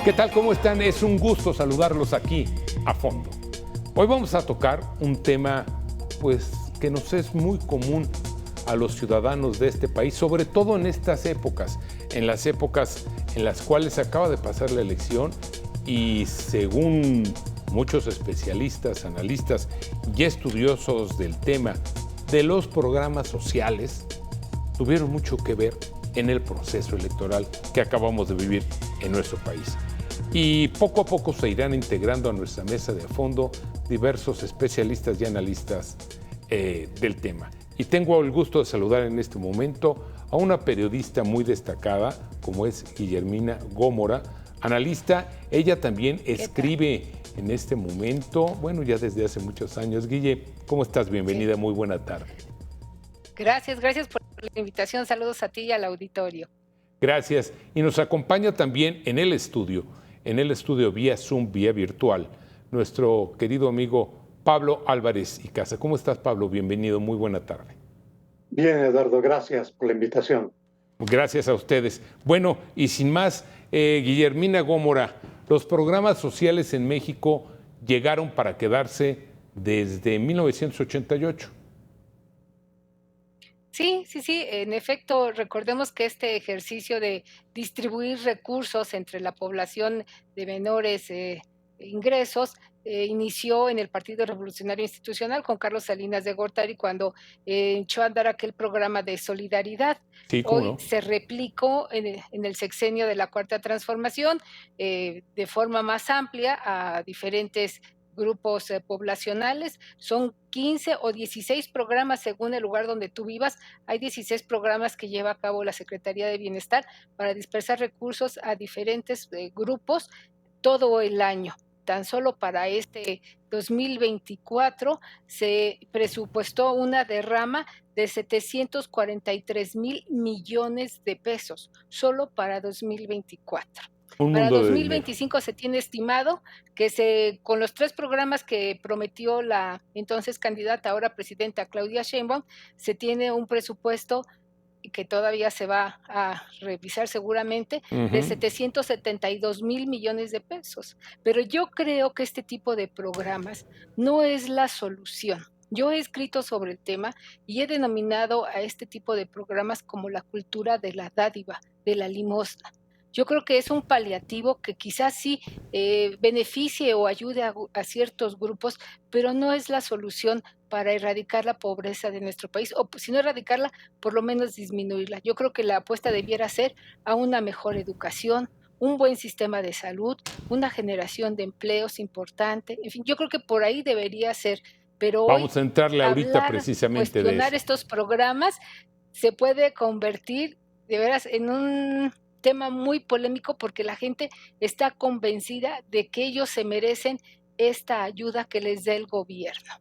¿Qué tal? ¿Cómo están? Es un gusto saludarlos aquí a fondo. Hoy vamos a tocar un tema pues que nos es muy común a los ciudadanos de este país, sobre todo en estas épocas, en las épocas en las cuales acaba de pasar la elección y según muchos especialistas, analistas y estudiosos del tema de los programas sociales, tuvieron mucho que ver en el proceso electoral que acabamos de vivir en nuestro país. Y poco a poco se irán integrando a nuestra mesa de fondo diversos especialistas y analistas del tema. Y tengo el gusto de saludar en este momento a una periodista muy destacada, como es Guillermina Gómora, analista. Ella también escribe en este momento, bueno, ya desde hace muchos años. Guille, ¿cómo estás? Bienvenida, muy buena tarde. Gracias por la invitación. Saludos a ti y al auditorio. Gracias. Y nos acompaña también en el estudio vía Zoom, vía virtual, nuestro querido amigo Pablo Álvarez y Casa. ¿Cómo estás, Pablo? Bienvenido, muy buena tarde. Bien, Eduardo, gracias por la invitación. Gracias a ustedes. Bueno, y sin más, Guillermina Gómora, los programas sociales en México llegaron para quedarse desde 1988. Sí, en efecto, recordemos que este ejercicio de distribuir recursos entre la población de menores ingresos inició en el Partido Revolucionario Institucional con Carlos Salinas de Gortari cuando echó a andar aquel programa de solidaridad. Sí, Hoy no, se replicó en el sexenio de la Cuarta Transformación de forma más amplia a diferentes grupos poblacionales. Son 15 o 16 programas según el lugar donde tú vivas. Hay 16 programas que lleva a cabo la Secretaría de Bienestar para dispersar recursos a diferentes grupos todo el año. Tan solo para este 2024 se presupuestó una derrama de 743,000 millones de pesos, solo para 2024. Para 2025 se tiene estimado que con los 3 programas que prometió la entonces candidata, ahora presidenta Claudia Sheinbaum, se tiene un presupuesto que todavía se va a revisar seguramente, de 772,000 millones de pesos. Pero yo creo que este tipo de programas no es la solución. Yo he escrito sobre el tema y he denominado a este tipo de programas como la cultura de la dádiva, de la limosna. Yo creo que es un paliativo que quizás sí beneficie o ayude a ciertos grupos, pero no es la solución para erradicar la pobreza de nuestro país, o si no erradicarla, por lo menos disminuirla. Yo creo que la apuesta debiera ser a una mejor educación, un buen sistema de salud, una generación de empleos importante. En fin, yo creo que por ahí debería ser, pero vamos hoy a entrarle ahorita precisamente de eso. estos programas se puede convertir de veras en un tema muy polémico porque la gente está convencida de que ellos se merecen esta ayuda que les dé el gobierno.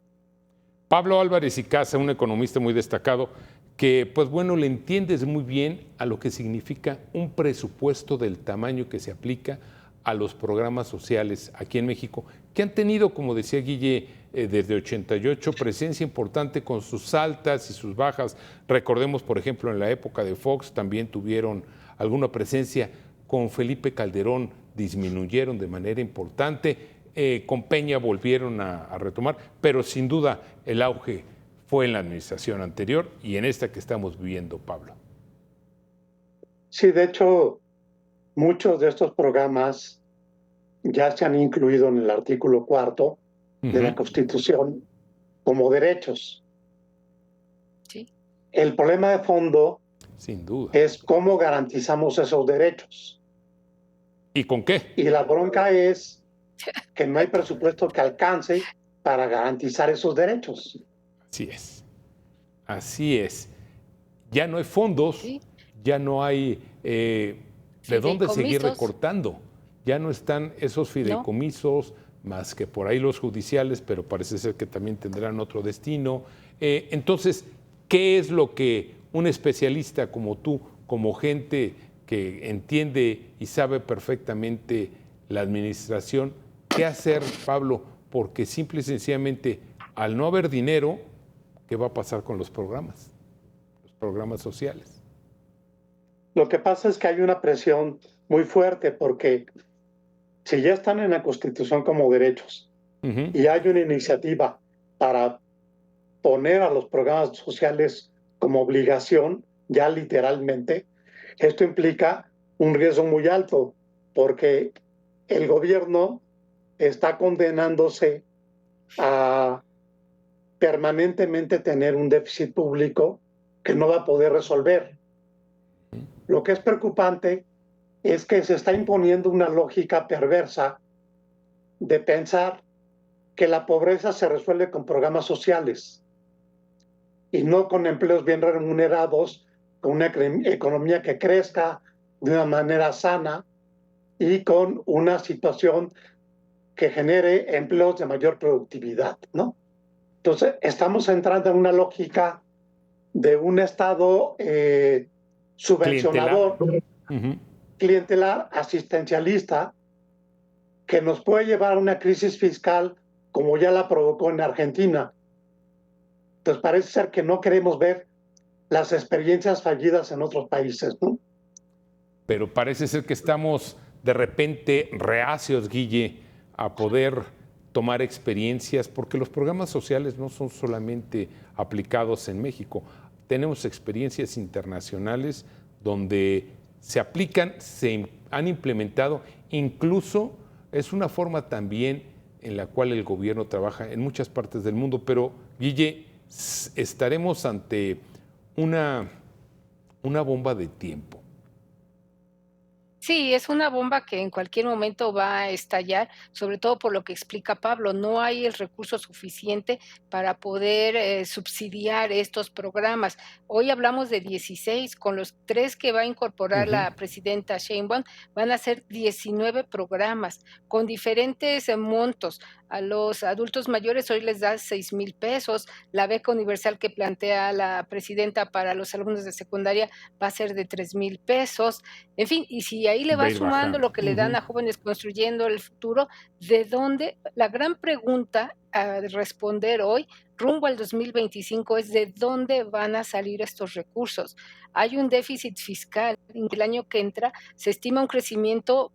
Pablo Álvarez y Casa, un economista muy destacado, que pues bueno, le entiendes muy bien a lo que significa un presupuesto del tamaño que se aplica a los programas sociales aquí en México, que han tenido, como decía Guille, desde 88, presencia importante con sus altas y sus bajas. Recordemos, por ejemplo, en la época de Fox también tuvieron alguna presencia. Con Felipe Calderón disminuyeron de manera importante. Con Peña volvieron a retomar, pero sin duda el auge fue en la administración anterior y en esta que estamos viviendo, Pablo. Sí, de hecho, muchos de estos programas ya se han incluido en el artículo 4 de la Constitución como derechos. Sí. El problema de fondo, sin duda, es cómo garantizamos esos derechos. ¿Y con qué? Y la bronca es que no hay presupuesto que alcance para garantizar esos derechos. Así es. Ya no hay fondos, ¿sí? Ya no hay de dónde seguir recortando. Ya no están esos fideicomisos, más que por ahí los judiciales, pero parece ser que también tendrán otro destino. Entonces, ¿qué es lo que un especialista como tú, como gente que entiende y sabe perfectamente la administración, qué hacer, Pablo? Porque simple y sencillamente, al no haber dinero, ¿qué va a pasar con los programas sociales? Lo que pasa es que hay una presión muy fuerte porque si ya están en la Constitución como derechos y hay una iniciativa para poner a los programas sociales como obligación, ya literalmente, esto implica un riesgo muy alto, porque el gobierno está condenándose a permanentemente tener un déficit público que no va a poder resolver. Lo que es preocupante es que se está imponiendo una lógica perversa de pensar que la pobreza se resuelve con programas sociales y no con empleos bien remunerados, con una economía que crezca de una manera sana y con una situación que genere empleos de mayor productividad, ¿no? Entonces, estamos entrando en una lógica de un Estado subvencionador, clientelar, asistencialista, que nos puede llevar a una crisis fiscal como ya la provocó en Argentina. Entonces, parece ser que no queremos ver las experiencias fallidas en otros países, ¿no? Pero parece ser que estamos de repente reacios, Guille, a poder tomar experiencias, porque los programas sociales no son solamente aplicados en México. Tenemos experiencias internacionales donde se aplican, se han implementado, incluso es una forma también en la cual el gobierno trabaja en muchas partes del mundo. Pero, Guille, estaremos ante una bomba de tiempo. Sí, es una bomba que en cualquier momento va a estallar, sobre todo por lo que explica Pablo. No hay el recurso suficiente para poder subsidiar estos programas. Hoy hablamos de 16, con los 3 que va a incorporar la presidenta Sheinbaum, van a ser 19 programas con diferentes montos. A los adultos mayores hoy les da 6,000 pesos. La beca universal que plantea la presidenta para los alumnos de secundaria va a ser de 3,000 pesos. En fin, y si ahí le va sumando lo que le dan a Jóvenes Construyendo el Futuro, ¿de dónde? La gran pregunta a responder hoy, rumbo al 2025, es ¿de dónde van a salir estos recursos? Hay un déficit fiscal. En el año que entra se estima un crecimiento.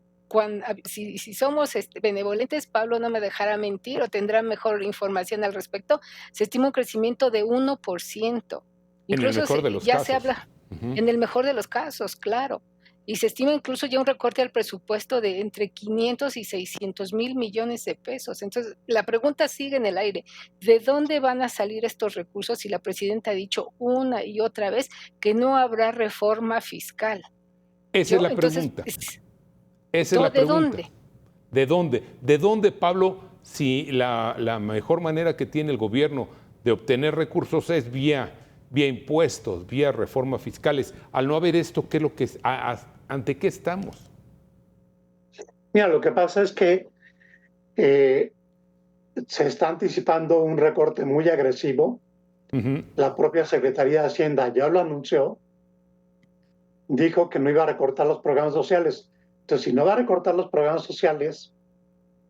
Si somos benevolentes, Pablo no me dejará mentir o tendrá mejor información al respecto, se estima un crecimiento de 1%. En el mejor de los casos. Se habla, en el mejor de los casos, claro. Y se estima incluso ya un recorte al presupuesto de entre 500 y 600 mil millones de pesos. Entonces, la pregunta sigue en el aire. ¿De dónde van a salir estos recursos si la presidenta ha dicho una y otra vez que no habrá reforma fiscal? Esa es la pregunta. Esa es la pregunta. ¿De dónde? ¿De dónde, Pablo, si la mejor manera que tiene el gobierno de obtener recursos es vía impuestos, vía reformas fiscales? Al no haber esto, ¿qué es lo que ante qué estamos? Mira, lo que pasa es que se está anticipando un recorte muy agresivo. La propia Secretaría de Hacienda ya lo anunció. Dijo que no iba a recortar los programas sociales. Entonces, si no va a recortar los programas sociales,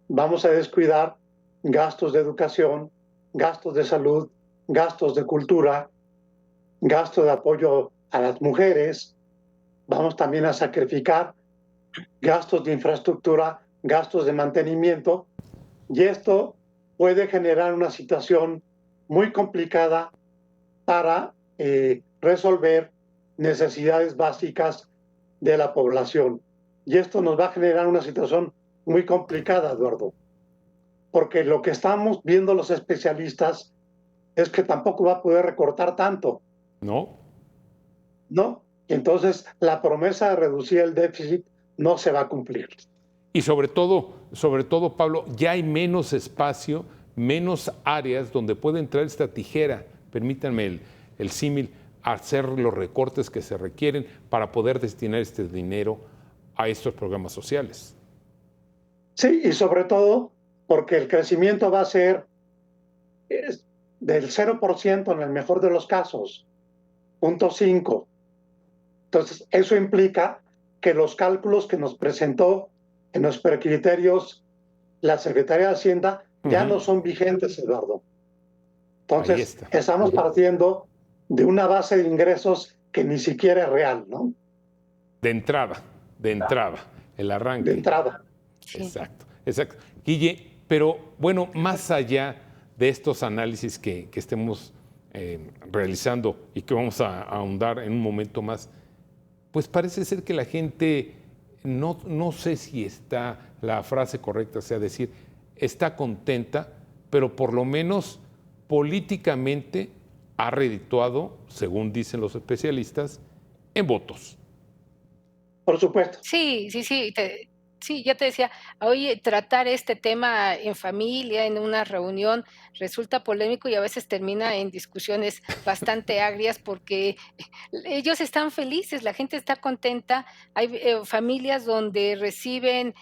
vamos a descuidar gastos de educación, gastos de salud, gastos de cultura, gastos de apoyo a las mujeres. Vamos también a sacrificar gastos de infraestructura, gastos de mantenimiento, y esto puede generar una situación muy complicada para resolver necesidades básicas de la población. Y esto nos va a generar una situación muy complicada, Eduardo, porque lo que estamos viendo los especialistas es que tampoco va a poder recortar tanto. No. Y entonces la promesa de reducir el déficit no se va a cumplir. Y sobre todo, Pablo, ya hay menos espacio, menos áreas donde puede entrar esta tijera, permítanme el símil, a hacer los recortes que se requieren para poder destinar este dinero a estos programas sociales. Sí, y sobre todo porque el crecimiento va a ser del 0% en el mejor de los casos, 0.5. Entonces, eso implica que los cálculos que nos presentó en los precriterios la Secretaría de Hacienda ya no son vigentes, Eduardo. Entonces, estamos partiendo de una base de ingresos que ni siquiera es real, ¿no? De entrada, el arranque. De entrada. Sí. Exacto, exacto. Guille, pero bueno, más allá de estos análisis que estemos realizando y que vamos a ahondar en un momento más, pues parece ser que la gente, no sé si está, la frase correcta sea decir, está contenta, pero por lo menos políticamente ha redituado, según dicen los especialistas, en votos. Por supuesto. Sí, sí, ya te decía, oye, tratar este tema en familia, en una reunión, resulta polémico y a veces termina en discusiones bastante agrias porque ellos están felices, la gente está contenta. Hay familias donde reciben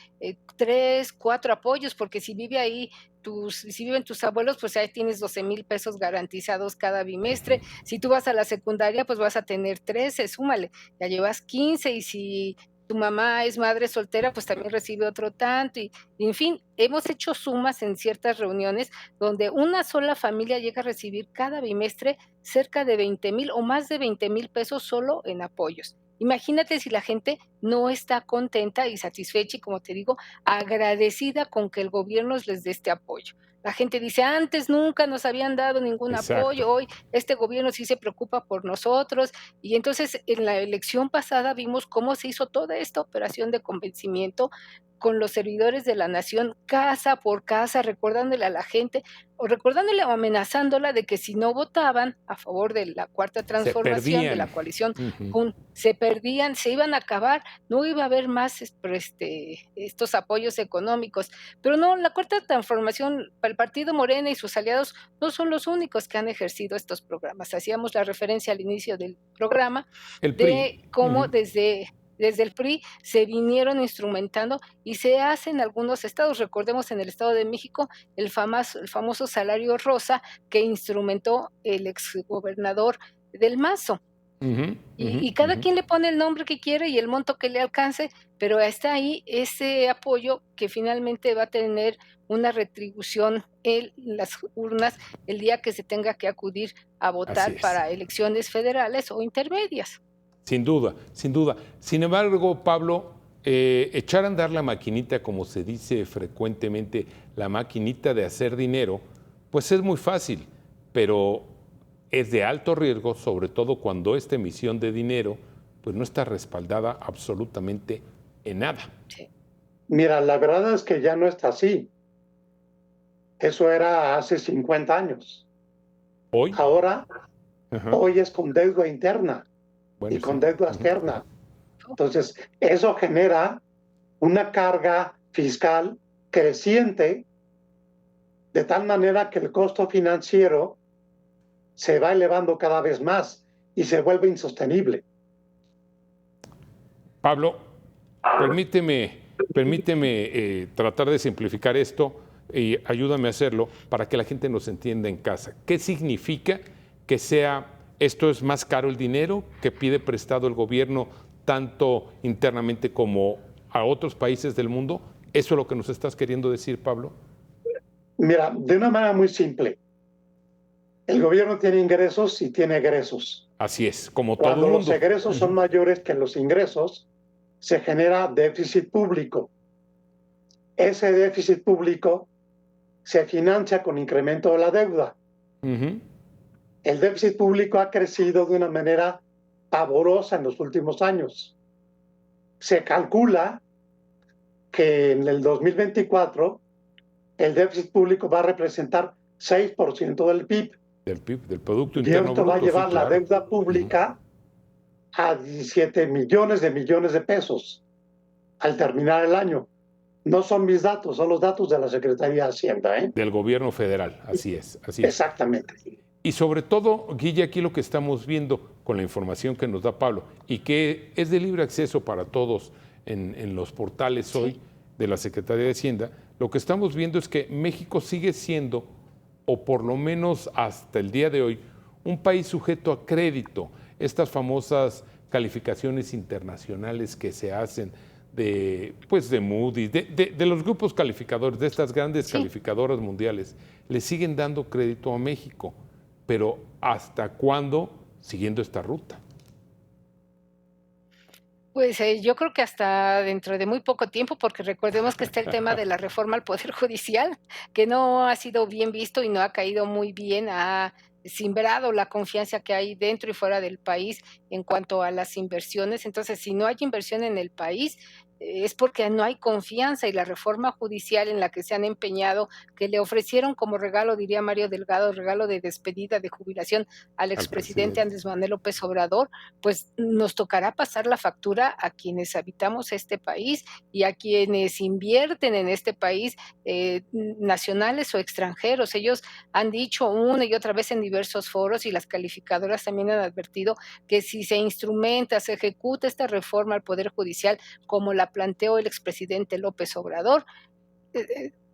3, 4 apoyos, porque si viven tus abuelos, pues ahí tienes 12,000 pesos garantizados cada bimestre. Si tú vas a la secundaria, pues vas a tener 13, súmale, ya llevas 15, y si tu mamá es madre soltera, pues también recibe otro tanto, y en fin, hemos hecho sumas en ciertas reuniones donde una sola familia llega a recibir cada bimestre cerca de 20,000 o más de 20,000 pesos solo en apoyos. Imagínate si la gente no está contenta y satisfecha y, como te digo, agradecida con que el gobierno les dé este apoyo. La gente dice, antes nunca nos habían dado ningún Exacto. apoyo, hoy este gobierno sí se preocupa por nosotros. Y entonces en la elección pasada vimos cómo se hizo toda esta operación de convencimiento con los servidores de la nación, casa por casa, recordándole a la gente, o recordándole o amenazándola de que si no votaban a favor de la Cuarta Se Transformación, de la perdían. coalición, Ujú. se perdían, se iban a acabar, no iba a haber más estos apoyos económicos. Pero no, la Cuarta Transformación, el partido Morena y sus aliados no son los únicos que han ejercido estos programas. Hacíamos la referencia al inicio del programa El PRI. de cómo Ujú. desde el PRI se vinieron instrumentando y se hace en algunos estados. Recordemos en el Estado de México el famoso salario rosa que instrumentó el exgobernador del Mazo. Ujú, ujú, Y cada ujú. quien le pone el nombre que quiere y el monto que le alcance, pero está ahí ese apoyo que finalmente va a tener una retribución en las urnas el día que se tenga que acudir a Así votar es. para elecciones federales o intermedias. Sin duda, sin duda. Sin embargo, Pablo, echar a andar la maquinita, como se dice frecuentemente, la maquinita de hacer dinero, pues es muy fácil, pero es de alto riesgo, sobre todo cuando esta emisión de dinero pues no está respaldada absolutamente en nada. Sí. Mira, la verdad es que ya no está así. Eso era hace 50 años. Hoy, Ahora, ajá, hoy es con deuda interna y bueno, sí. con deuda Ujú. externa. Entonces, eso genera una carga fiscal creciente de tal manera que el costo financiero se va elevando cada vez más y se vuelve insostenible. Pablo, permíteme tratar de simplificar esto y ayúdame a hacerlo para que la gente nos entienda en casa. ¿Qué significa que esto es más caro el dinero que pide prestado el gobierno tanto internamente como a otros países del mundo? ¿Eso es lo que nos estás queriendo decir, Pablo? Mira, de una manera muy simple, el gobierno tiene ingresos y tiene egresos. Así es, como todo Cuando los mundo. egresos son mayores que los ingresos, se genera déficit público. Ese déficit público se financia con incremento de la deuda. Ujú. El déficit público ha crecido de una manera pavorosa en los últimos años. Se calcula que en el 2024 el déficit público va a representar 6% del PIB. Del PIB, del Producto Y Interno esto va a Bruto, sí, llevar la claro. deuda pública a 17 millones de pesos al terminar el año. No son mis datos, son los datos de la Secretaría de Hacienda. Del gobierno federal, así es, así es. Exactamente. Y sobre todo, Guille, aquí lo que estamos viendo con la información que nos da Pablo y que es de libre acceso para todos en los portales hoy de la Secretaría de Hacienda, lo que estamos viendo es que México sigue siendo, o por lo menos hasta el día de hoy, un país sujeto a crédito. Estas famosas calificaciones internacionales que se hacen de Moody's, de los grupos calificadores, de estas grandes calificadoras mundiales, le siguen dando crédito a México. Pero ¿hasta cuándo siguiendo esta ruta? Pues, yo creo que hasta dentro de muy poco tiempo, porque recordemos que está el tema de la reforma al Poder Judicial, que no ha sido bien visto y no ha caído muy bien, ha simbrado la confianza que hay dentro y fuera del país en cuanto a las inversiones. Entonces, si no hay inversión en el país, es porque no hay confianza, y la reforma judicial en la que se han empeñado, que le ofrecieron como regalo, diría Mario Delgado, regalo de despedida, de jubilación al al expresidente presidente. Andrés Manuel López Obrador, pues nos tocará pasar la factura a quienes habitamos este país y a quienes invierten en este país, nacionales o extranjeros. Ellos han dicho una y otra vez en diversos foros, y las calificadoras también han advertido, que si se instrumenta, se ejecuta esta reforma al Poder Judicial como la planteó el expresidente López Obrador,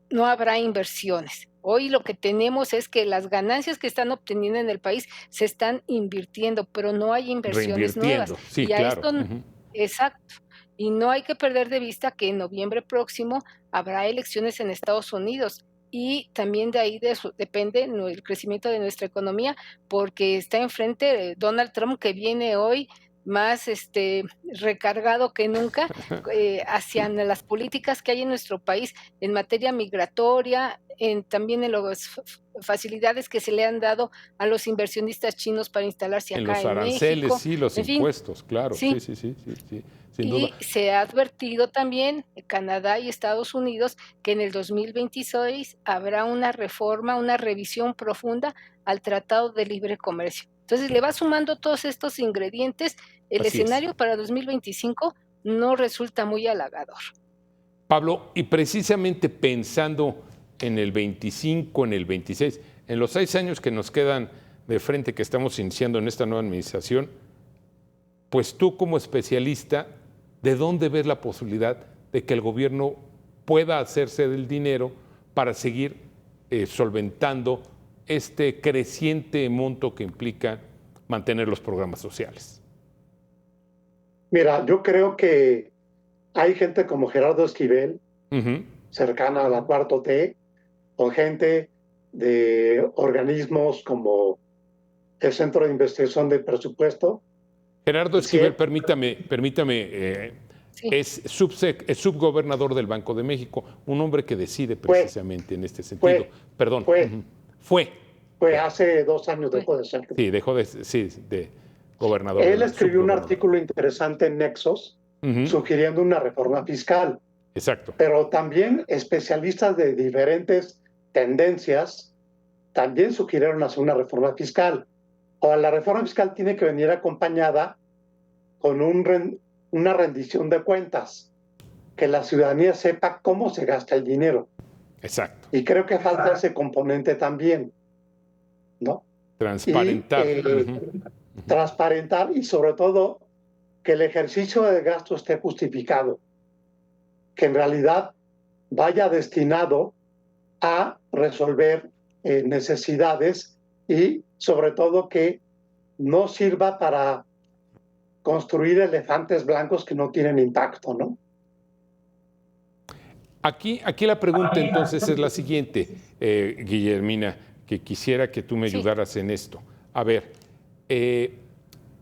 no habrá inversiones. Hoy lo que tenemos es que las ganancias que están obteniendo en el país se están invirtiendo, pero no hay inversiones nuevas. Reinvirtiendo, sí, Y a claro. esto, Ujú. exacto. Y no hay que perder de vista que en noviembre próximo habrá elecciones en Estados Unidos, y también de ahí depende el crecimiento de nuestra economía, porque está enfrente Donald Trump, que viene hoy más recargado que nunca hacia las políticas que hay en nuestro país en materia migratoria, también en las facilidades que se le han dado a los inversionistas chinos para instalarse En acá los en aranceles, México, sí, los en fin, impuestos, claro, sí, sí. sí, sí, sí, sí, sin duda. Y se ha advertido también Canadá y Estados Unidos que en el 2026 habrá una reforma, una revisión profunda al Tratado de Libre Comercio. Entonces, le va sumando todos estos ingredientes, el Así es. escenario para 2025 no resulta muy halagador. Pablo, y precisamente pensando en el 25, en el 26, en los 6 años que nos quedan de frente, que estamos iniciando en esta nueva administración, pues tú como especialista, ¿de dónde ves la posibilidad de que el gobierno pueda hacerse del dinero para seguir solventando este creciente monto que implica mantener los programas sociales? Mira, yo creo que hay gente como Gerardo Esquivel, Ujú. cercana a la Cuarto T, o gente de organismos como el Centro de Investigación del Presupuesto. Gerardo Sí, Esquivel, permítame, Sí, es subgobernador del Banco de México, un hombre que decide fue, precisamente en este sentido. fue, Perdón, fue, ujú. Fue, fue fue, hace 2 años pues, dejó de ser. sí, dejó de, sí, de gobernador Él del escribió un subgobernador. artículo interesante en Nexos Ujú. sugiriendo una reforma fiscal, Exacto, pero también especialistas de diferentes tendencias también sugirieron hacer una reforma fiscal. Ahora, la reforma fiscal tiene que venir acompañada con una rendición de cuentas, que la ciudadanía sepa cómo se gasta el dinero. exacto. Y creo que falta ese componente también, ¿no? Y Transparentar. Ujú, ujú. transparentar, y sobre todo que el ejercicio de gasto esté justificado, que en realidad vaya destinado a resolver necesidades, y sobre todo que no sirva para construir elefantes blancos que no tienen impacto, ¿no? Aquí la pregunta entonces es la siguiente, Guillermina, que quisiera que tú me sí. ayudaras en esto. A ver, eh,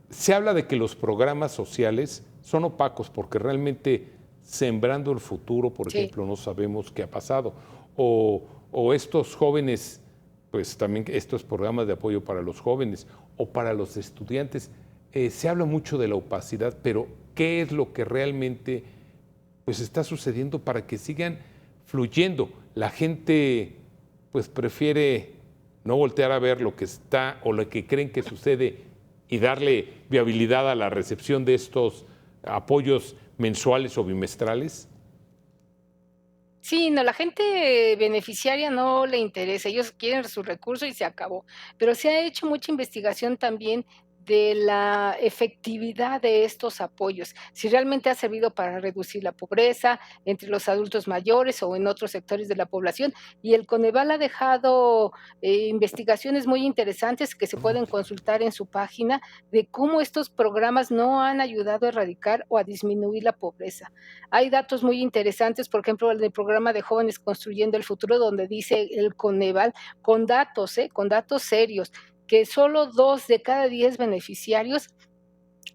se habla de que los programas sociales son opacos porque realmente sembrando el futuro, por Sí. ejemplo, no sabemos qué ha pasado. O estos jóvenes, pues también estos programas de apoyo para los jóvenes o para los estudiantes, se habla mucho de la opacidad, pero ¿qué es lo que realmente pues está sucediendo para que sigan fluyendo? La gente pues prefiere no voltear a ver lo que está o lo que creen que sucede y darle viabilidad a la recepción de estos apoyos mensuales o bimestrales. Sí, no, la gente beneficiaria no le interesa, ellos quieren su recurso y se acabó. Pero se ha hecho mucha investigación también de la efectividad de estos apoyos, si realmente ha servido para reducir la pobreza entre los adultos mayores o en otros sectores de la población. Y el Coneval ha dejado investigaciones muy interesantes que se pueden consultar en su página, de cómo estos programas no han ayudado a erradicar o a disminuir la pobreza. Hay datos muy interesantes, por ejemplo, el del programa de Jóvenes Construyendo el Futuro, donde dice el Coneval, con datos serios, que solo 2 de cada 10 beneficiarios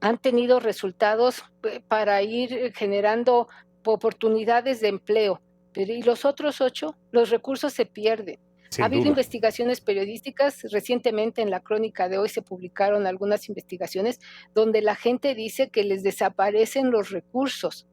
han tenido resultados para ir generando oportunidades de empleo. Pero ¿y los otros 8? Los recursos se pierden. Sin Ha habido duda. investigaciones periodísticas, recientemente en la Crónica de Hoy se publicaron algunas investigaciones donde la gente dice que les desaparecen los recursos.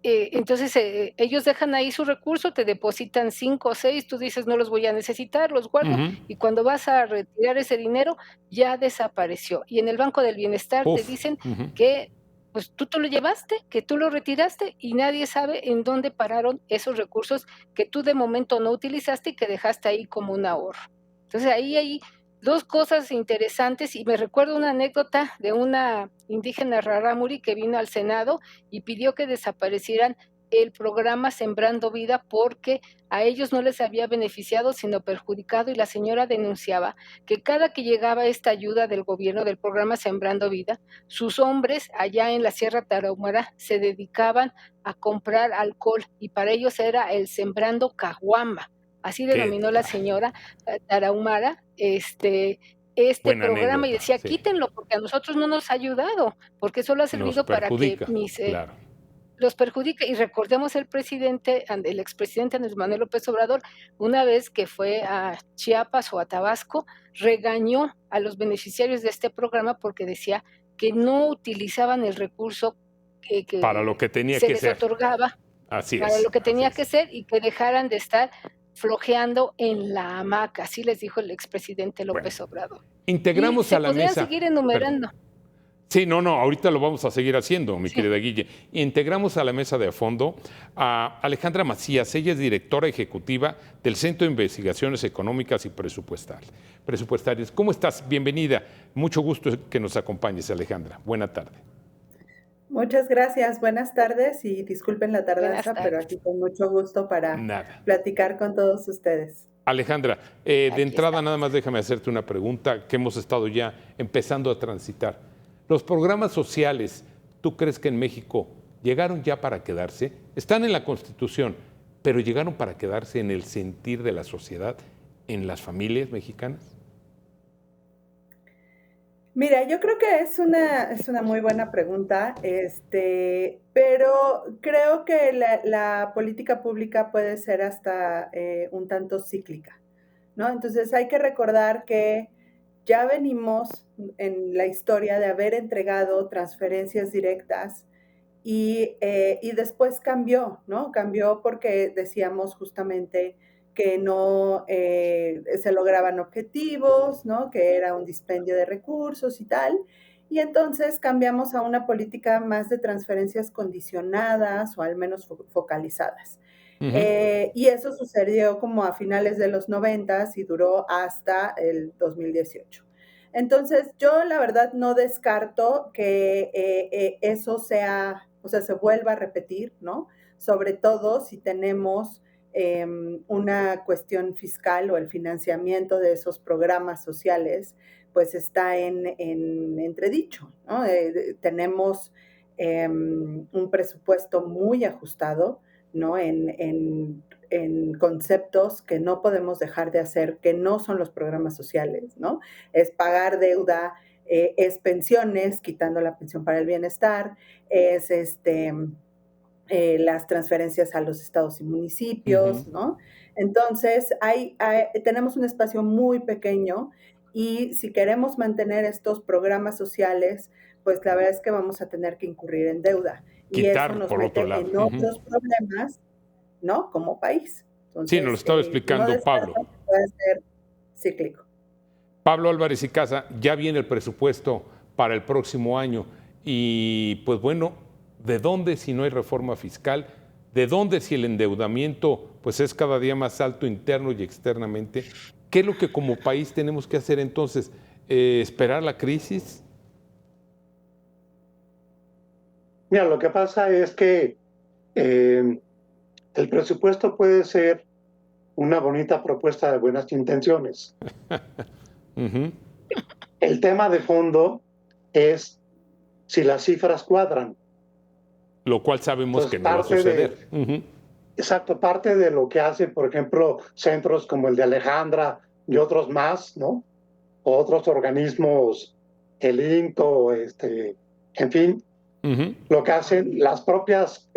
Entonces, ellos dejan ahí su recurso, te depositan 5 o 6, tú dices: "No los voy a necesitar, los guardo", Ujú. y cuando vas a retirar ese dinero, ya desapareció. Y en el Banco del Bienestar te Uf. dicen Ujú. que, pues, tú te lo llevaste, que tú lo retiraste, y nadie sabe en dónde pararon esos recursos que tú de momento no utilizaste y que dejaste ahí como un ahorro. Entonces, ahí hay 2 cosas interesantes, y me recuerdo una anécdota de una indígena rarámuri que vino al Senado y pidió que desaparecieran el programa Sembrando Vida porque a ellos no les había beneficiado, sino perjudicado, y la señora denunciaba que cada que llegaba esta ayuda del gobierno del programa Sembrando Vida, sus hombres allá en la Sierra Tarahumara se dedicaban a comprar alcohol y para ellos era el Sembrando Caguama, así Qué denominó la señora Tarahumara, este buena programa, y anécdota, decía: sí. "Quítenlo, porque a nosotros no nos ha ayudado, porque solo ha Nos servido para que perjudica, mis, claro. los perjudique". Y recordemos el expresidente Andrés Manuel López Obrador, una vez que fue a Chiapas o a Tabasco, regañó a los beneficiarios de este programa porque decía que no utilizaban el recurso Para lo que que tenía se que les ser. otorgaba Así para lo es, que así tenía que es. ser y que dejaran de estar flojeando en la hamaca, así les dijo el expresidente Bueno, López Obrador. Y integramos se a la podrían mesa, seguir perdón. enumerando. Sí, no, no, ahorita lo vamos a seguir haciendo, mi Sí, querida Guille. Integramos a la mesa de a fondo a Alejandra Macías. Ella es directora ejecutiva del Centro de Investigaciones Económicas y Presupuestarias. ¿Cómo estás? Bienvenida. Mucho gusto que nos acompañes, Alejandra. Buena tarde. Muchas gracias, buenas tardes y disculpen la buenas tardanza, pero tardes. aquí con mucho gusto para Nada. platicar con todos ustedes. Alejandra, de Aquí entrada nada estamos. más déjame hacerte una pregunta que hemos estado ya empezando a transitar. Los programas sociales, ¿tú crees que en México llegaron ya para quedarse? Están en la Constitución, pero llegaron para quedarse en el sentir de la sociedad, en las familias mexicanas. Mira, yo creo que es una muy buena pregunta, pero creo que la política pública puede ser hasta un tanto cíclica, ¿no? Entonces hay que recordar que ya venimos en la historia de haber entregado transferencias directas y después cambió, ¿no? Cambió porque decíamos justamente que no se lograban objetivos, ¿no? Que era un dispendio de recursos y tal. Y entonces cambiamos a una política más de transferencias condicionadas o al menos focalizadas. Ujú. Y eso sucedió como a finales de los 90 y duró hasta el 2018. Entonces, yo la verdad no descarto que eso sea, o sea, se vuelva a repetir, ¿no? Sobre todo si tenemos una cuestión fiscal o el financiamiento de esos programas sociales, pues está en entredicho, ¿no? Tenemos un presupuesto muy ajustado, ¿no? En conceptos que no podemos dejar de hacer, que no son los programas sociales, ¿no? Es pagar deuda, es pensiones, quitando la pensión para el bienestar, es las transferencias a los estados y Ujú. municipios, ¿no? Entonces, tenemos un espacio muy pequeño y si queremos mantener estos programas sociales, pues la verdad es que vamos a tener que incurrir en deuda y eso Quitar nos por otro mete lado. en Ujú. otros problemas, ¿no? Como país. Sí, nos lo Entonces, estaba no explicando Pablo. descarto que pueda ser cíclico. Pablo Álvarez y Casa, ya viene el presupuesto para el próximo año y pues bueno, ¿de dónde si no hay reforma fiscal? ¿De dónde si el endeudamiento pues es cada día más alto interno y externamente? ¿Qué es lo que como país tenemos que hacer entonces? ¿Esperar la crisis? Mira, lo que pasa es que el presupuesto puede ser una bonita propuesta de buenas intenciones. Ujú. El tema de fondo es si las cifras cuadran. Lo cual sabemos Entonces, que no va a suceder. parte de lo que hacen, por ejemplo, centros como el de Alejandra y otros más, ¿no? O otros organismos, el INCO, En fin, lo que hacen las propias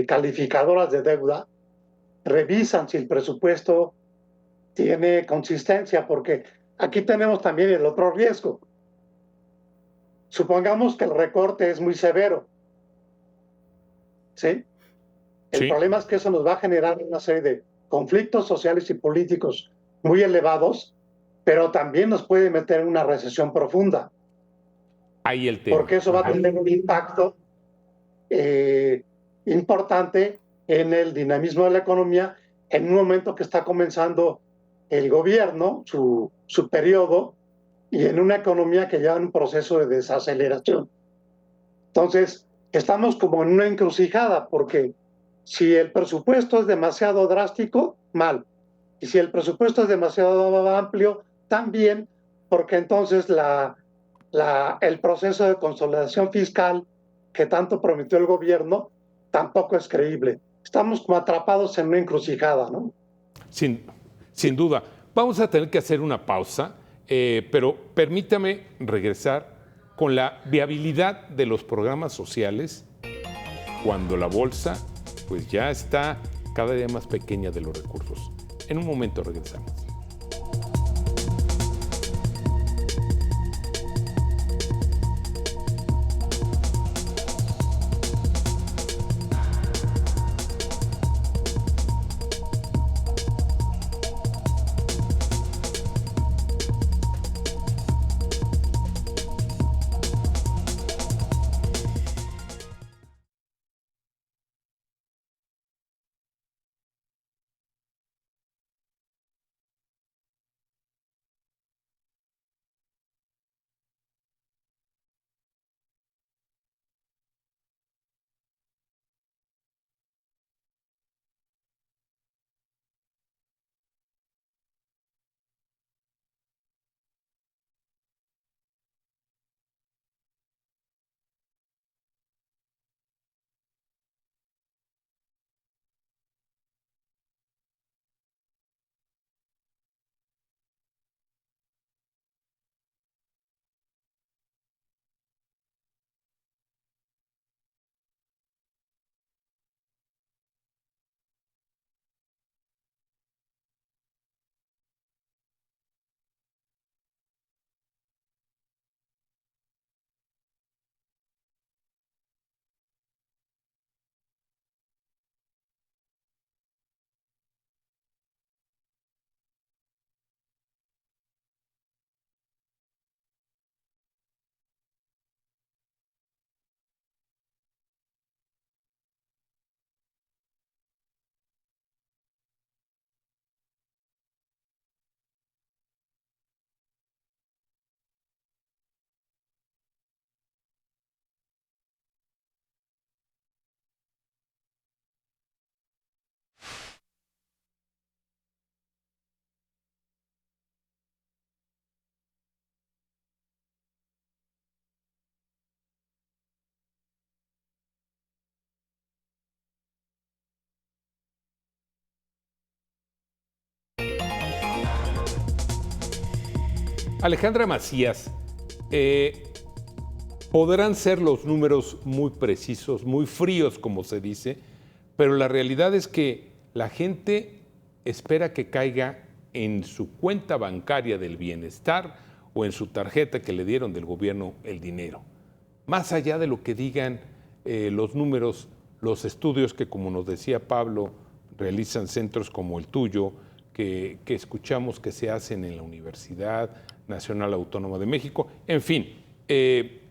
calificadoras de deuda, revisan si el presupuesto tiene consistencia, porque aquí tenemos también el otro riesgo. Supongamos que el recorte es muy severo, ¿sí? El problema es que eso nos va a generar una serie de conflictos sociales y políticos muy elevados, pero también nos puede meter en una recesión profunda. Ahí el tema. Porque eso va a tener un impacto importante en el dinamismo de la economía en un momento que está comenzando el gobierno, su periodo, y en una economía que ya en un proceso de desaceleración. Entonces, estamos como en una encrucijada, porque si el presupuesto es demasiado drástico, mal. Y si el presupuesto es demasiado amplio, también, porque entonces el proceso de consolidación fiscal que tanto prometió el gobierno tampoco es creíble. Estamos como atrapados en una encrucijada, ¿no? Sin duda. Vamos a tener que hacer una pausa, pero permítame regresar con la viabilidad de los programas sociales cuando la bolsa pues ya está cada día más pequeña de los recursos. En un momento regresamos. Alejandra Macías, podrán ser los números muy precisos, muy fríos, como se dice, pero la realidad es que la gente espera que caiga en su cuenta bancaria del bienestar o en su tarjeta que le dieron del gobierno el dinero. Más allá de lo que digan los números, los estudios que, como nos decía Pablo, realizan centros como el tuyo, que escuchamos que se hacen en la Universidad Nacional Autónoma de México, en fin,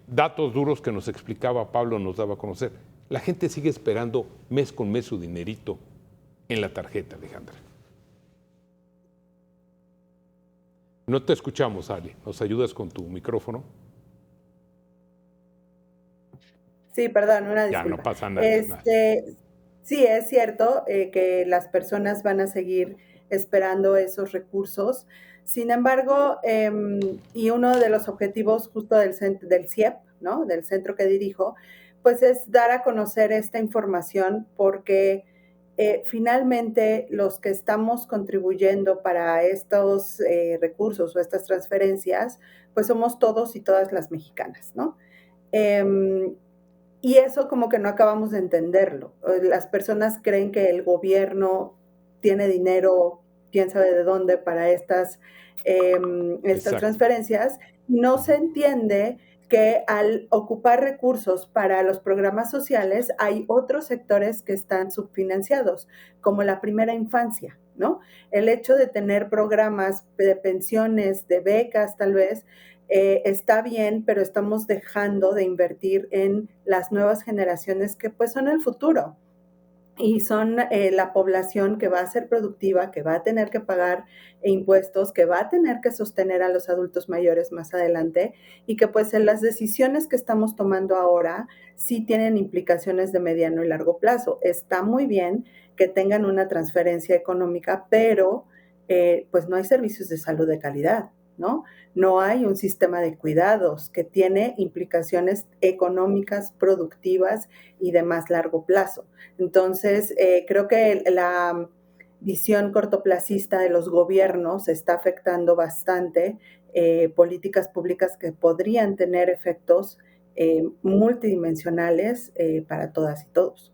datos duros que nos explicaba Pablo, nos daba a conocer. La gente sigue esperando mes con mes su dinerito en la tarjeta, Alejandra. No te escuchamos, Ale. ¿Nos ayudas con tu micrófono? Sí, perdón, una disculpa. Ya, no pasa nada. Sí, es cierto que las personas van a seguir esperando esos recursos. Sin embargo, y uno de los objetivos justo del CIEP, ¿no? Del centro que dirijo, pues es dar a conocer esta información porque finalmente los que estamos contribuyendo para estos recursos o estas transferencias, pues somos todos y todas las mexicanas, ¿no? Y eso como que no acabamos de entenderlo. Las personas creen que el gobierno tiene dinero, quién sabe de dónde, para estas transferencias. No se entiende que al ocupar recursos para los programas sociales hay otros sectores que están subfinanciados, como la primera infancia, ¿no? El hecho de tener programas de pensiones, de becas tal vez, está bien, pero estamos dejando de invertir en las nuevas generaciones que pues son el futuro y son la población que va a ser productiva, que va a tener que pagar impuestos, que va a tener que sostener a los adultos mayores más adelante y que pues en las decisiones que estamos tomando ahora sí tienen implicaciones de mediano y largo plazo. Está muy bien que tengan una transferencia económica, pero pues no hay servicios de salud de calidad, ¿no? No hay un sistema de cuidados que tiene implicaciones económicas, productivas y de más largo plazo. Entonces, creo que la visión cortoplacista de los gobiernos está afectando bastante políticas públicas que podrían tener efectos multidimensionales para todas y todos.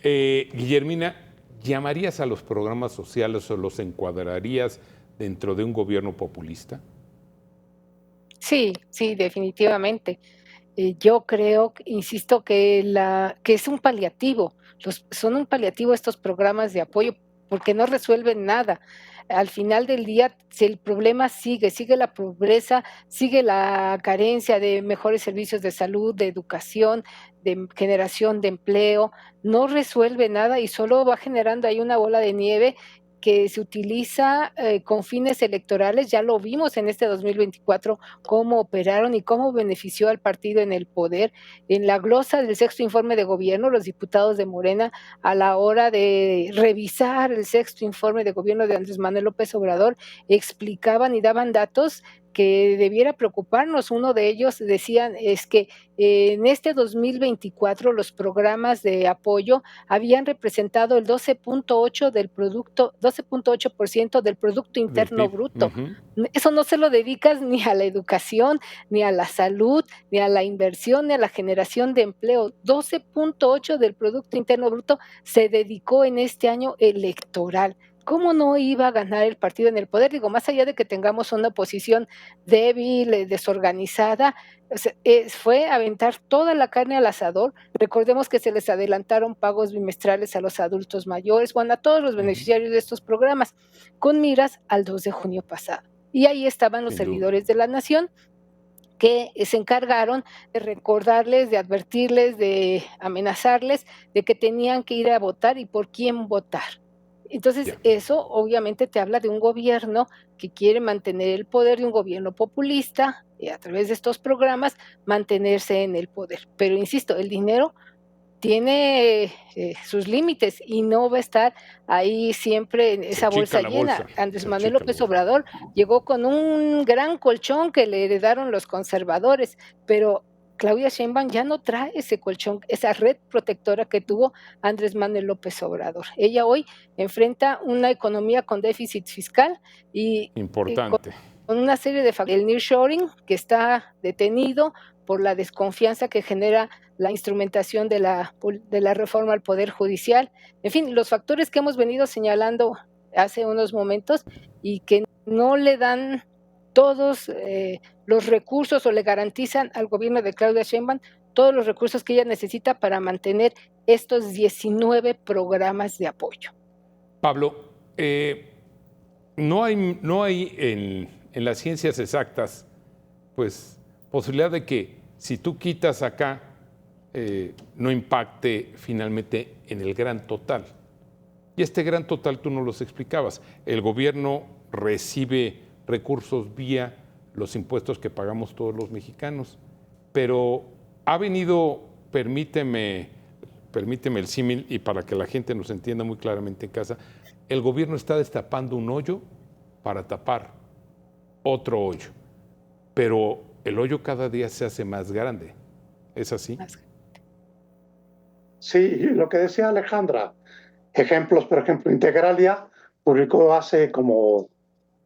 Guillermina, ¿llamarías a los programas sociales o los encuadrarías dentro de un gobierno populista? Sí, sí, definitivamente. Yo creo, insisto, que es un paliativo. Son un paliativo estos programas de apoyo porque no resuelven nada. Al final del día, si el problema sigue la pobreza, sigue la carencia de mejores servicios de salud, de educación, de generación de empleo, no resuelve nada y solo va generando ahí una bola de nieve que se utiliza con fines electorales. Ya lo vimos en este 2024 cómo operaron y cómo benefició al partido en el poder. En la glosa del sexto informe de gobierno, los diputados de Morena, a la hora de revisar el sexto informe de gobierno de Andrés Manuel López Obrador, explicaban y daban datos que debiera preocuparnos. Uno de ellos decían es que en este 2024 los programas de apoyo habían representado el 12.8 del producto, 12.8% del Producto Interno Bruto. Eso no se lo dedicas ni a la educación, ni a la salud, ni a la inversión, ni a la generación de empleo. 12.8 del Producto Interno Bruto se dedicó en este año electoral. ¿Cómo no iba a ganar el partido en el poder? Digo, más allá de que tengamos una oposición débil, desorganizada, o sea, fue aventar toda la carne al asador. Recordemos que se les adelantaron pagos bimestrales a los adultos mayores, bueno, a todos los beneficiarios de estos programas, con miras al 2 de junio pasado. Y ahí estaban los servidores de la nación que se encargaron de recordarles, de advertirles, de amenazarles de que tenían que ir a votar y por quién votar. Entonces, eso obviamente te habla de un gobierno que quiere mantener el poder, de un gobierno populista, y a través de estos programas mantenerse en el poder. Pero insisto, el dinero tiene sus límites y no va a estar ahí siempre en esa bolsa llena. Andrés Manuel López Obrador llegó con un gran colchón que le heredaron los conservadores, pero Claudia Sheinbaum ya no trae ese colchón, esa red protectora que tuvo Andrés Manuel López Obrador. Ella hoy enfrenta una economía con déficit fiscal y importante. Con una serie de factores. El nearshoring, que está detenido por la desconfianza que genera la instrumentación de la reforma al Poder Judicial. En fin, los factores que hemos venido señalando hace unos momentos y que no le dan todos los recursos o le garantizan al gobierno de Claudia Sheinbaum todos los recursos que ella necesita para mantener estos 19 programas de apoyo. Pablo, no hay en las ciencias exactas, pues, posibilidad de que si tú quitas acá, no impacte finalmente en el gran total. Y este gran total tú no los explicabas. El gobierno recibe recursos vía los impuestos que pagamos todos los mexicanos, pero ha venido, permíteme el símil y para que la gente nos entienda muy claramente en casa, el gobierno está destapando un hoyo para tapar otro hoyo, pero el hoyo cada día se hace más grande. ¿Es así? Sí, lo que decía Alejandra, ejemplos, por ejemplo, Integralia publicó hace como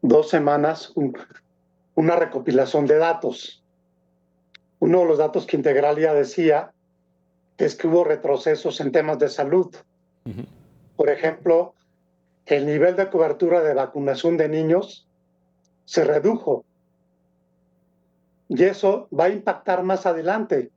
2 semanas una recopilación de datos uno de los datos que Integralia decía es que hubo retrocesos en temas de salud. Ujú. Por ejemplo, el nivel de cobertura de vacunación de niños se redujo. Y eso va a impactar más adelante,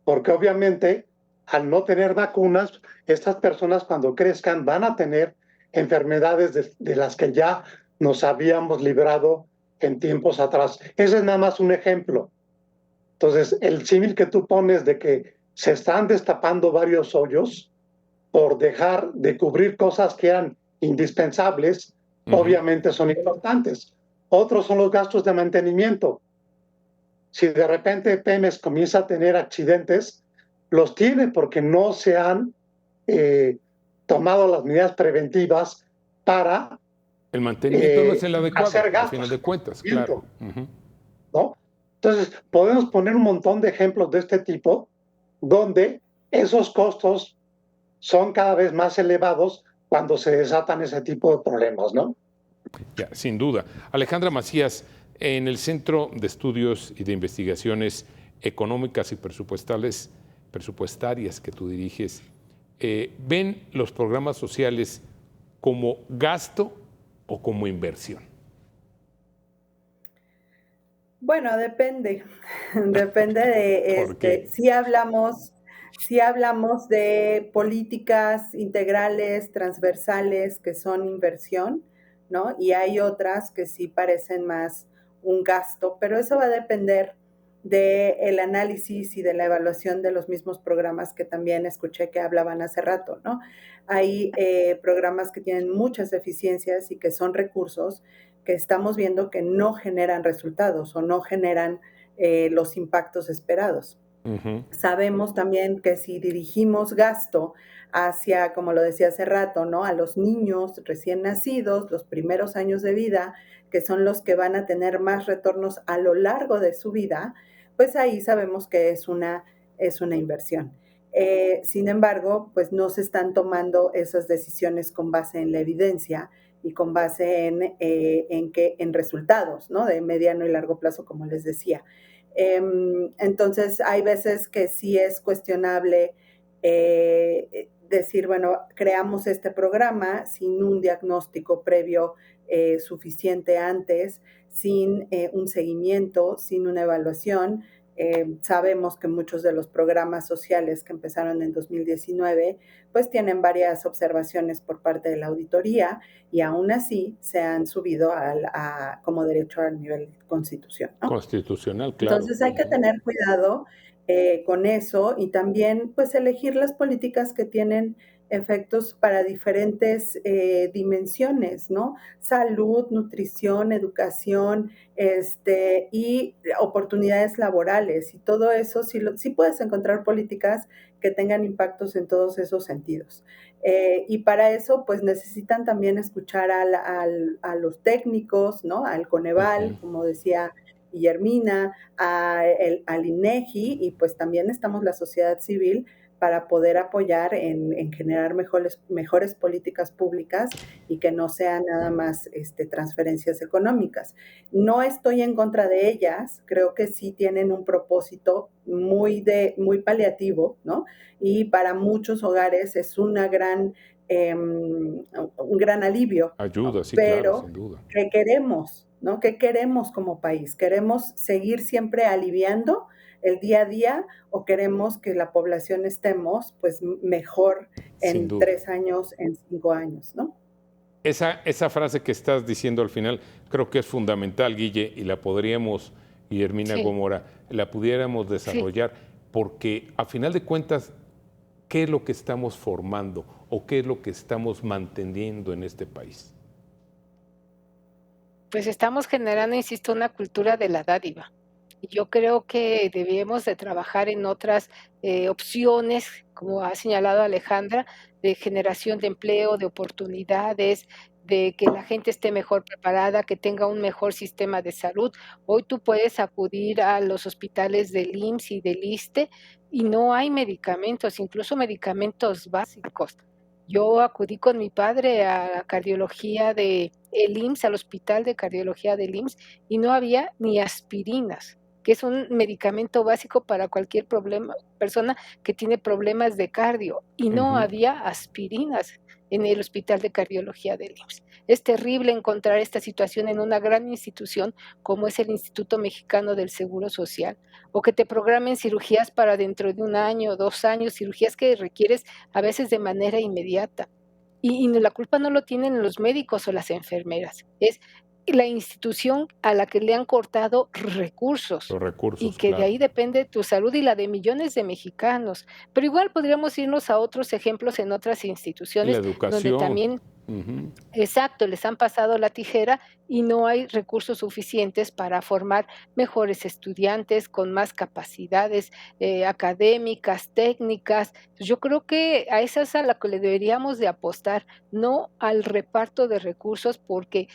porque obviamente al no tener vacunas, estas personas cuando crezcan van a tener enfermedades de las que ya nos habíamos librado en tiempos atrás. Ese es nada más un ejemplo. Entonces, el símil que tú pones de que se están destapando varios hoyos por dejar de cubrir cosas que eran indispensables, obviamente son importantes. Otros son los gastos de mantenimiento. Si de repente Pemex comienza a tener accidentes, los tiene porque no se han tomado las medidas preventivas para El mantenimiento no es el adecuado, hacer al gastos. final de cuentas, claro. Ujú. ¿No? Entonces, podemos poner un montón de ejemplos de este tipo donde esos costos son cada vez más elevados cuando se desatan ese tipo de problemas, ¿no? Ya, sin duda. Alejandra Macías, en el Centro de Estudios y de Investigaciones Económicas y Presupuestarias que tú diriges, ¿ven los programas sociales como gasto o como inversión? Bueno, depende. Depende de ¿Por qué? si hablamos de políticas integrales, transversales, que son inversión, ¿no? Y hay otras que sí parecen más un gasto, pero eso va a depender del análisis y de la evaluación de los mismos programas que también escuché que hablaban hace rato, ¿no? Hay programas que tienen muchas deficiencias y que son recursos que estamos viendo que no generan resultados o no generan los impactos esperados. Ujú. Sabemos también que si dirigimos gasto hacia, como lo decía hace rato, ¿no? A los niños recién nacidos, los primeros años de vida, que son los que van a tener más retornos a lo largo de su vida, pues ahí sabemos que es una inversión. Sin embargo, pues no se están tomando esas decisiones con base en la evidencia y con base en resultados, ¿no? De mediano y largo plazo, como les decía. Entonces, hay veces que sí es cuestionable decir, bueno, creamos este programa sin un diagnóstico previo suficiente antes, sin un seguimiento, sin una evaluación. Sabemos que muchos de los programas sociales que empezaron en 2019 pues tienen varias observaciones por parte de la auditoría y aún así se han subido como derecho al nivel constitución, ¿no? Constitucional, claro. Entonces hay que tener cuidado con eso y también pues elegir las políticas que tienen efectos para diferentes dimensiones, ¿no? Salud, nutrición, educación, y oportunidades laborales y todo eso, sí puedes encontrar políticas que tengan impactos en todos esos sentidos. Y para eso, pues necesitan también escuchar a los técnicos, ¿no? Al Coneval, como decía Guillermina, al INEGI y pues también estamos la sociedad civil para poder apoyar en generar mejores políticas públicas y que no sean nada más transferencias económicas. No estoy en contra de ellas, creo que sí tienen un propósito muy paliativo, ¿no? Y para muchos hogares es un gran alivio, Ayuda, ¿no? sí, claro, Pero sin duda. ¿qué queremos? ¿No? ¿Qué queremos como país? ¿Queremos seguir siempre aliviando el día a día o queremos que la población estemos pues mejor Sin en duda. 3 años, en 5 años, ¿no? Esa frase que estás diciendo al final creo que es fundamental, Guille, y la podríamos, Guillermina Sí. Gómora, la pudiéramos desarrollar, porque a final de cuentas, ¿qué es lo que estamos formando o qué es lo que estamos manteniendo en este país? Pues estamos generando, insisto, una cultura de la dádiva. Y yo creo que debemos de trabajar en otras opciones, como ha señalado Alejandra, de generación de empleo, de oportunidades, de que la gente esté mejor preparada, que tenga un mejor sistema de salud. Hoy tú puedes acudir a los hospitales del IMSS y del ISSSTE y no hay medicamentos, incluso medicamentos básicos. Yo acudí con mi padre a la cardiología del IMSS, al hospital de cardiología del IMSS, y no había ni aspirinas. que es un medicamento básico para cualquier persona que tiene problemas de cardio, y no había aspirinas en el Hospital de Cardiología del IMSS. Es terrible encontrar esta situación en una gran institución como es el Instituto Mexicano del Seguro Social, o que te programen cirugías para dentro de 1 año, 2 años, cirugías que requieres a veces de manera inmediata. Y la culpa no lo tienen los médicos o las enfermeras, es la institución a la que le han cortado recursos, Los y recursos, que de claro. ahí depende tu salud y la de millones de mexicanos. Pero igual podríamos irnos a otros ejemplos en otras Y la instituciones donde educación. también. Ujú. Exacto, les han pasado la tijera y no hay recursos suficientes para formar mejores estudiantes con más capacidades académicas, técnicas. Yo creo que a esa es a la que le deberíamos de apostar, no al reparto de recursos, porque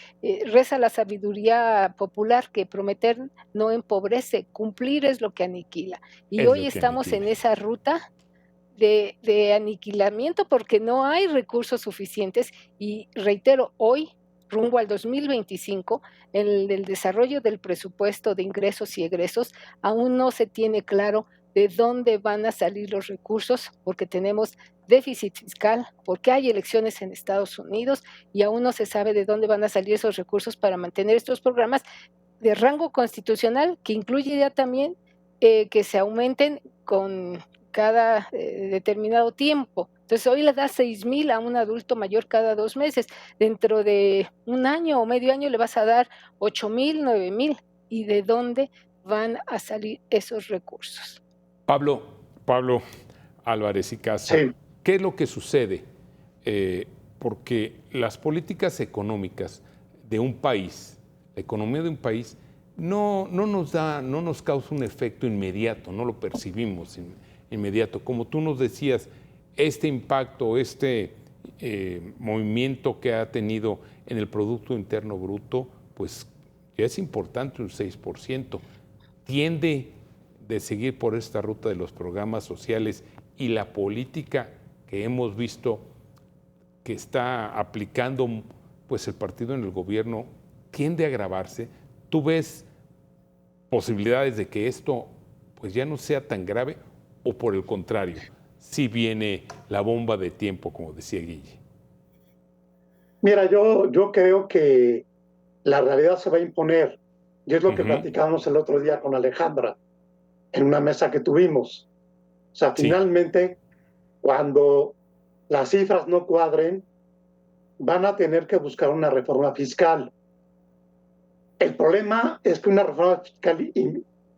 reza la sabiduría popular que prometer no empobrece, cumplir es lo que aniquila. Y Es hoy lo que estamos en aniquila. esa ruta de aniquilamiento porque no hay recursos suficientes y reitero, hoy, rumbo al 2025, el desarrollo del presupuesto de ingresos y egresos aún no se tiene claro de dónde van a salir los recursos, porque tenemos déficit fiscal, porque hay elecciones en Estados Unidos y aún no se sabe de dónde van a salir esos recursos para mantener estos programas de rango constitucional, que incluye ya también que se aumenten con cada determinado tiempo. Entonces, hoy le das 6,000 a un adulto mayor cada 2 meses. Dentro de 1 año o medio año le vas a dar 8,000, 9,000. ¿Y de dónde van a salir esos recursos? Pablo Álvarez y Casa, Sí, ¿qué es lo que sucede? Porque las políticas económicas de un país, la economía de un país, no nos causa un efecto inmediato, no lo percibimos inmediato. Como tú nos decías, este impacto, movimiento que ha tenido en el Producto Interno Bruto, pues ya es importante, un 6%. Tiende de seguir por esta ruta de los programas sociales y la política que hemos visto que está aplicando pues el partido en el gobierno tiende a agravarse. ¿Tú ves posibilidades de que esto pues ya no sea tan grave o por el contrario, si viene la bomba de tiempo, como decía Guille? mira, yo creo que la realidad se va a imponer. Y es lo que Ujú. platicábamos el otro día con Alejandra en una mesa que tuvimos. O sea, Sí. finalmente, cuando las cifras no cuadren, van a tener que buscar una reforma fiscal. El problema es que una reforma fiscal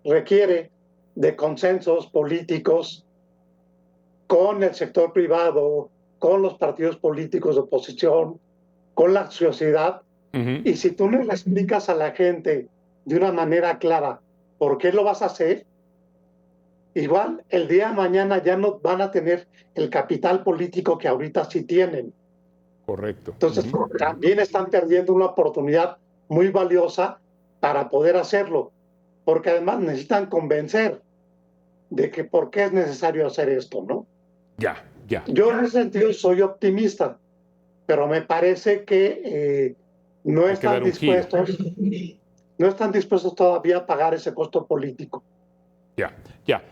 requiere de consensos políticos con el sector privado, con los partidos políticos de oposición, con la sociedad. Ujú. Y si tú no le explicas a la gente de una manera clara por qué lo vas a hacer, igual el día de mañana ya no van a tener el capital político que ahorita sí tienen. Correcto. Entonces, Ujú. también están perdiendo una oportunidad muy valiosa para poder hacerlo, porque además necesitan convencer de que por qué es necesario hacer esto, ¿no? Ya, ya. Yo en ese sentido soy optimista, pero me parece que no Hay que están dar un giro. dispuestos, no están dispuestos todavía a pagar ese costo político. Ya, ya.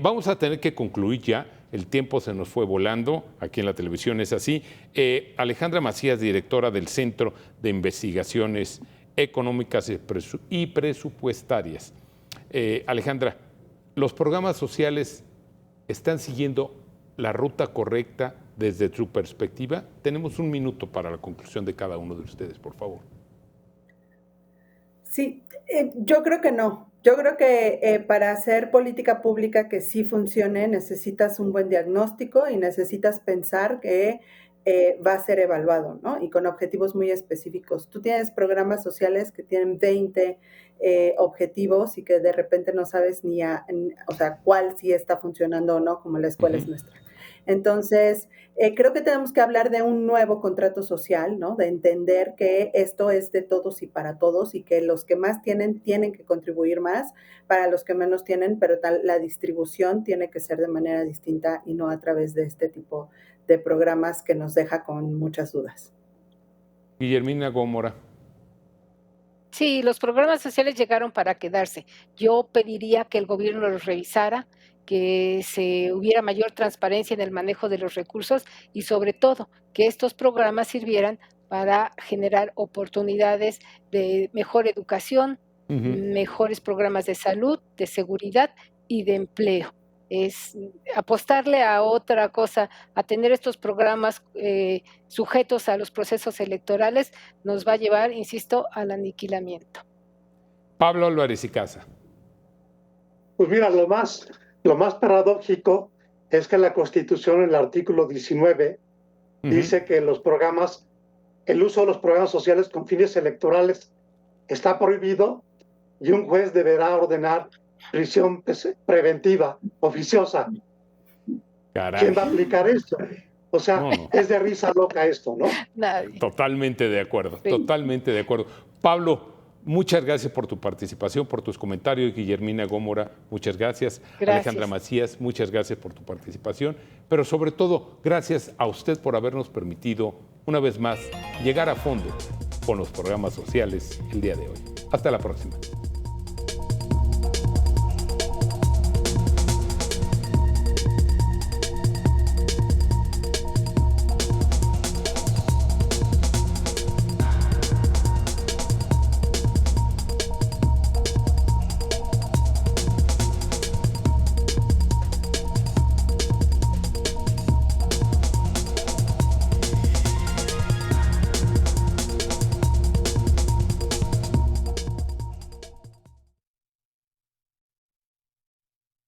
Vamos a tener que concluir ya. El tiempo se nos fue volando. Aquí en la televisión es así. Alejandra Macías, directora del Centro de Investigaciones Económicas y Presupuestarias. Alejandra, ¿los programas sociales están siguiendo la ruta correcta desde tu perspectiva? Tenemos 1 minuto para la conclusión de cada uno de ustedes, por favor. Sí, yo creo que no. Yo creo que para hacer política pública que sí funcione necesitas un buen diagnóstico y necesitas pensar que va a ser evaluado, ¿no? Y con objetivos muy específicos. Tú tienes programas sociales que tienen 20 objetivos y que de repente no sabes o sea, cuál sí está funcionando o no, como la escuela es nuestra. Entonces, creo que tenemos que hablar de un nuevo contrato social, ¿no? De entender que esto es de todos y para todos y que los que más tienen que contribuir más para los que menos tienen, pero la distribución tiene que ser de manera distinta y no a través de este tipo de programas que nos deja con muchas dudas. Guillermina Gómora. Sí, los programas sociales llegaron para quedarse. Yo pediría que el gobierno los revisara, que se hubiera mayor transparencia en el manejo de los recursos y sobre todo que estos programas sirvieran para generar oportunidades de mejor educación, mejores programas de salud, de seguridad y de empleo. Es apostarle a otra cosa, a tener estos programas sujetos a los procesos electorales, nos va a llevar, insisto, al aniquilamiento. Pablo Álvarez y Casa. Pues mira, lo más paradójico es que la Constitución, en el artículo 19, dice que el uso de los programas sociales con fines electorales está prohibido y un juez deberá ordenar prisión preventiva oficiosa. Caray. ¿Quién va a aplicar esto? O sea, no. Es de risa loca esto, ¿no? Nadie. Totalmente de acuerdo, Sí. Totalmente de acuerdo. Pablo, muchas gracias por tu participación, por tus comentarios. Guillermina Gómora, muchas gracias. Alejandra Macías, muchas gracias por tu participación. Pero sobre todo, gracias a usted por habernos permitido, una vez más, llegar a fondo con los programas sociales el día de hoy. Hasta la próxima.